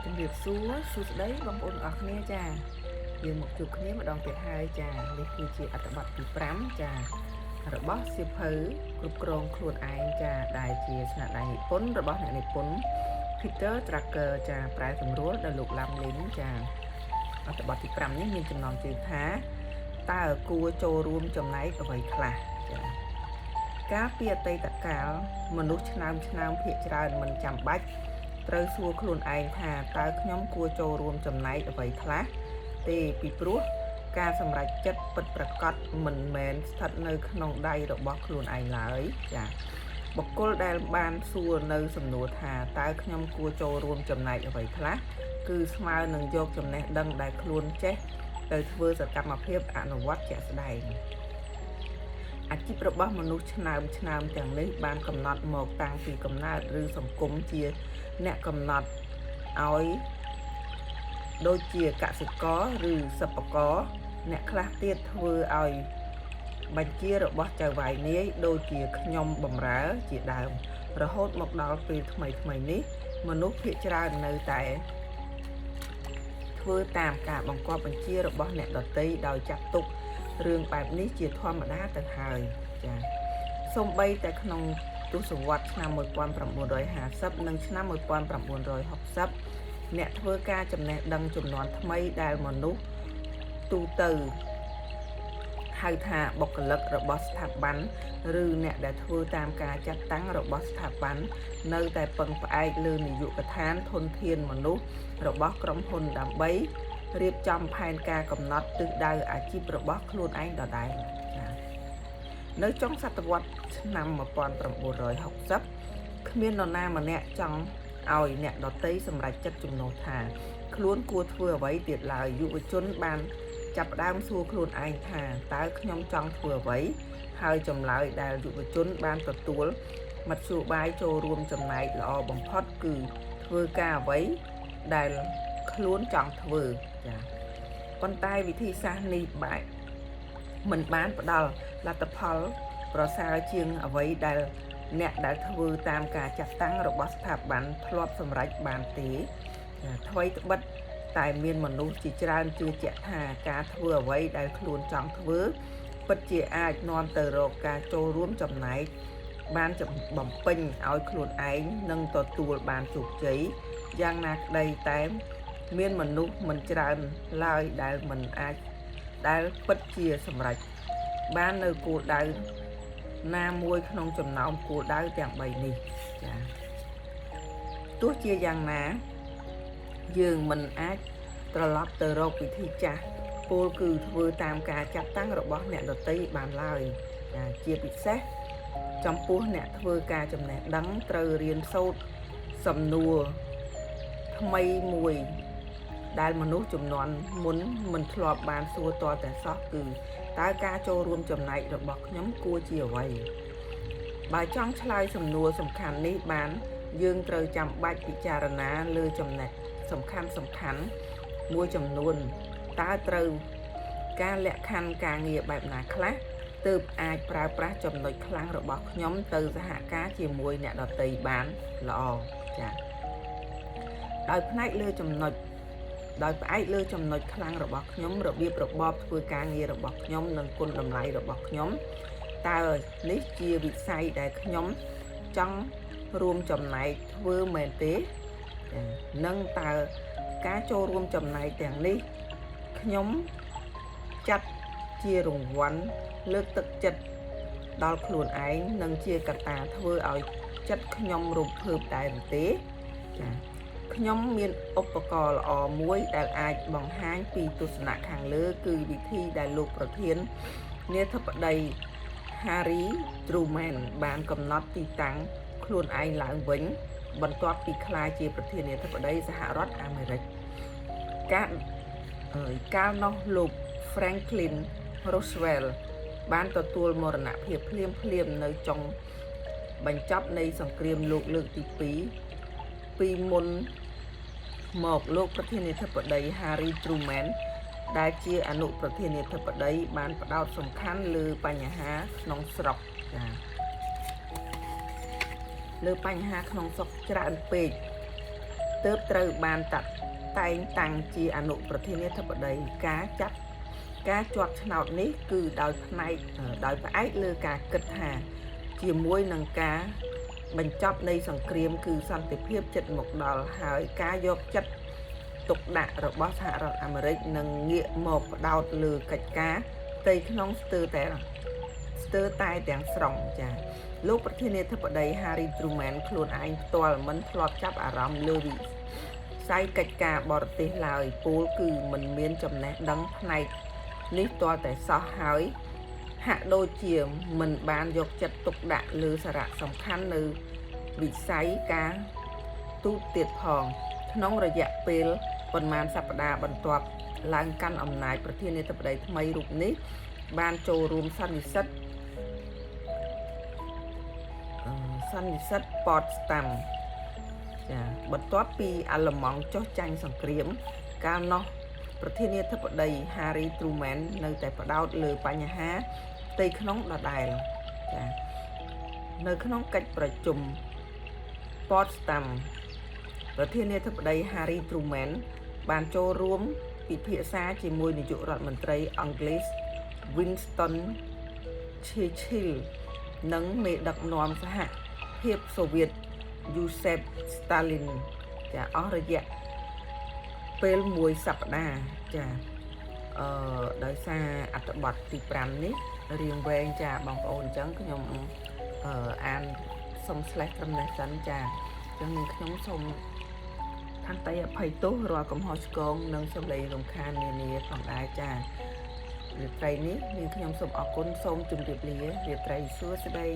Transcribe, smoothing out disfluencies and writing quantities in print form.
ជំរាបសួរសួស្តីបងប្អូនទាំងអស់គ្នាចាយើងមកជួបគ្នាម្ដងទៀតហើយចានេះគឺជាអត្ថបទទី5ចារបស់សៀវភៅគ្រប់គ្រងខ្លួនឯងចាដែលជាស្នាដៃនិពន្ធរបស់អ្នកនិពន្ធ Peter Drucker ចាប្រែសម្រួលដោយលោក Lam Lin ចាអត្ថបទទី5នេះមានចំណងជើងថាតើគួរចូលរួមចំណែកអ្វីខ្លះចាកាលពីអតីតកាលមនុស្សឆ្នើមភាគច្រើនមិនចាំបាច់ត្រូវសួរខ្លួនឯងថាតើខ្ញុំគួរចូលរួមចំណែកអ្វីខ្លះទេពីព្រោះការសម្រេចចិត្តពិតប្រាកដមិនមែនស្ថិតនៅក្នុងដៃរបស់ខ្លួនឯងឡើយចាបុគ្គលដែលបានសួរនៅសំណួរថាតើខ្ញុំគួរចូលរួមចំណែកអ្វីខ្លះគឺស្មើនឹងយកចំណេះដឹងដែលខ្លួនចេះទៅធ្វើសកម្មភាពអនុវត្តជាក់ស្ដែងអាជីពរបស់មនុស្សឆ្នើមទាំងនេះបានកំណត់មកតាំងពីកំណើតឬសង្គមជាអ្នកកំណត់ឲ្យដូចជាកសិករឬសិប្បករអ្នកខ្លះទៀតធ្វើឲ្យបញ្ជារបស់ចៅហ្វាយនាយដូចជាខ្ញុំបម្រើជាដើមរហូតមកដល់ពេលថ្មីនេះមនុស្សភាគច្រើននៅតែធ្វើតាមការបង្គាប់បញ្ជារបស់អ្នកដទៃដោយចាត់ទុករឿងបែបនេះជាធម្មតាទៅហើយចា៎សូម្បីតែក្នុងទសវត្សរ៍ឆ្នាំ1950និងឆ្នាំ1960អ្នកធ្វើការចំណេះដឹងជំនាន់ថ្មីដែលមនុស្សទូទៅហៅថាបុគ្គលិករបស់ស្ថាប័នឬអ្នកដែលធ្វើតាមការចាត់តាំងរបស់ស្ថាប័ននៅតែពឹងផ្អែកលើនាយកដ្ឋានធនធានមនុស្សរបស់ក្រុមហ៊ុនដើម្បីរៀបចំផែនការកំណត់ទិសដៅអាជីពរបស់ខ្លួនឯងដដែលចា៎នៅចុងសតវត្សឆ្នាំ1960គ្មាននរណាម្នាក់ចង់ឲ្យអ្នកដទៃសម្រេចចិត្តចំណុះថាខ្លួនគួរធ្វើអ្វីទៀតឡើយយុវជនបានចាប់ផ្ដើមសួរខ្លួនឯងថាតើខ្ញុំចង់ធ្វើអ្វីហើយចម្លើយដែលយុវជនបានទទួលមធ្យោបាយចូលរួមចំណែកល្អបំផុតគឺធ្វើការអ្វីដែលខ្លួនចង់ធ្វើចា៎ប៉ុន្តែវិធីសាស្ត្រនេះមិនបានផ្ដល់លទ្ធផលប្រសើរជាងអ្វីដែលអ្នកដែលធ្វើតាមការចាត់តាំងរបស់ស្ថាប័នធ្លាប់សម្រេចបានទេថ្មីត្បិតតែមានមនុស្សជាច្រើនជឿជាក់ថាការធ្វើអ្វីដែលខ្លួនចង់ធ្វើពិតជាអាចនាំទៅរកការចូលរួមចំណែកបានបំពេញឲ្យខ្លួនឯងនិងទទួលបានជោគជ័យយ៉ាងណាក្តីតែមានមនុស្សមិនច្រើនឡើយដែលពិតជាសម្រេចបាននៅគោលដៅណាមួយក្នុងចំណោមគោលដៅទាំង3នេះចា៎ទោះជាយ៉ាងណាយើងមិនអាចត្រឡប់ទៅរកវិធីចាស់ពោលគឺធ្វើតាមការចាត់តាំងរបស់អ្នកដទៃបានឡើយចា៎ជាពិសេសចំពោះអ្នកធ្វើការចំណេះដឹងត្រូវរៀនសូត្រសំណួរថ្មីមួយដែលមនុស្សជំនាន់មុនមិនធ្លាប់បានសួរទាល់តែសោះគឺតើការចូលរួមចំណែករបស់ខ្ញុំគួរជាអ្វីបើចង់ឆ្លើយសំណួរសំខាន់នេះបានយើងត្រូវចាំបាច់ពិចារណាលើចំណុចសំខាន់មួយចំនួនតើត្រូវការលក្ខខណ្ឌការងារបែបណាខ្លះទើបអាចប្រើប្រាស់ចំណុចខ្លាំងរបស់ខ្ញុំទៅសហការជាមួយអ្នកដទៃបានល្អចា៎ដោយផ្អែកលើចំណុចខ្លាំងរបស់ខ្ញុំរបៀបរបបធ្វើការងាររបស់ខ្ញុំនិងគុណតម្លៃរបស់ខ្ញុំតើនេះជាវិស័យដែលខ្ញុំចង់រួមចំណែកធ្វើមែនទេនិងតើការចូលរួមចំណែកទាំងនេះខ្ញុំចាត់ជារង្វាន់លើកទឹកចិត្តដល់ខ្លួនឯងនិងជាកត្តាធ្វើឲ្យចិត្តខ្ញុំរំភើបដែរទេចា៎ខ្ញុំមានឧបករណ៍ល្អមួយដែលអាចបង្ហាញពីទស្សនៈខាងលើគឺវិធីដែលលោកប្រធានាធិបតី Harry Truman បានកំណត់ទីតាំងខ្លួនឯងឡើងវិញបន្ទាប់ពីក្លាយជាប្រធានាធិបតីសហរដ្ឋអាមេរិកកាលនោះលោក Franklin Roosevelt បានទទួលមរណភាពភ្លាមនៅចុងបញ្ចប់នៃសង្គ្រាមលោកលើកទី2ពីមុនមកលោកប្រធានាធិបតី Harry Truman ដែលជាអនុប្រធានាធិបតីបានផ្ដោតសំខាន់លើបញ្ហាក្នុងស្រុកលើបញ្ហាក្នុងស្រុកច្រើនពេកទ ទើបត្រូវបានតែងតាំងជាអនុប្រធានាធិបតីការជាប់ឆ្នោតនេះគឺដោយផ្អែកលើការគិតថាជាមួយនឹងការបញ្ចប់នៃសង្គ្រាមគឺសន្តិភាពជិតមកដល់ហើយការយកចិត្តទុកដាក់របស់សហរដ្ឋអាមេរិកនឹងងាកមកផ្ដោតលើកិច្ចការផ្ទៃក្នុងស្ទើរតែទាំងស្រុងចា៎លោកប្រធានាធិបតី Harry Truman ខ្លួនឯងផ្ទាល់មិនធ្លាប់ចាប់អារម្មណ៍លើវិស័យកិច្ចការបរទេសឡើយពលគឺមិនមានចំណេះដឹងផ្នែកនេះទាល់តែសោះហើយហាក់ដូចជាមិនបានយកចិត្តទុកដាក់លើសារៈសំខាន់នៅវិស័យការទូតទៀតផងក្នុងរយៈពេលប៉ុន្មានសប្តាហ៍បន្ទាប់ឡើងកាន់អំណាចប្រធានាធិបតីថ្មីរូបនេះបានចូលរួមសន្និសីទ Potsdam ចាបន្ទាប់ពីអាល្លឺម៉ង់ចុះចាញ់សង្គ្រាមកាលនោះប្រធានាធិបតី Harry Truman នៅតែផ្ដោតលើបញ្ហាផ្ទៃក្នុងដដែលចានៅក្នុងកិច្ចប្រជុំ Potsdam ប្រធានាធិបតី Harry Truman បានចូលរួមពិភាក្សាជាមួយនាយករដ្ឋមន្ត្រីអង់គ្លេស Winston Churchill និងមេដឹកនាំសហភាពសូវៀត Joseph Stalin ចាអស់រយៈពេល1សប្តាហ៍ចាដោយសារអត្ថបទទី5នេះរៀងវែងចាបងប្អូនអញ្ចឹងខ្ញុំអានសុំ slash ត្រឹមនេះសិនចាអញ្ចឹងខ្ញុំសូមខន្តីអភ័យទោសរាល់កំហុសឆ្គងនិងសម្លេងរំខាននានាផងដែរចារាត្រីនេះនាងខ្ញុំសូមអរគុណសូមជម្រាបលារាត្រីសួស្តី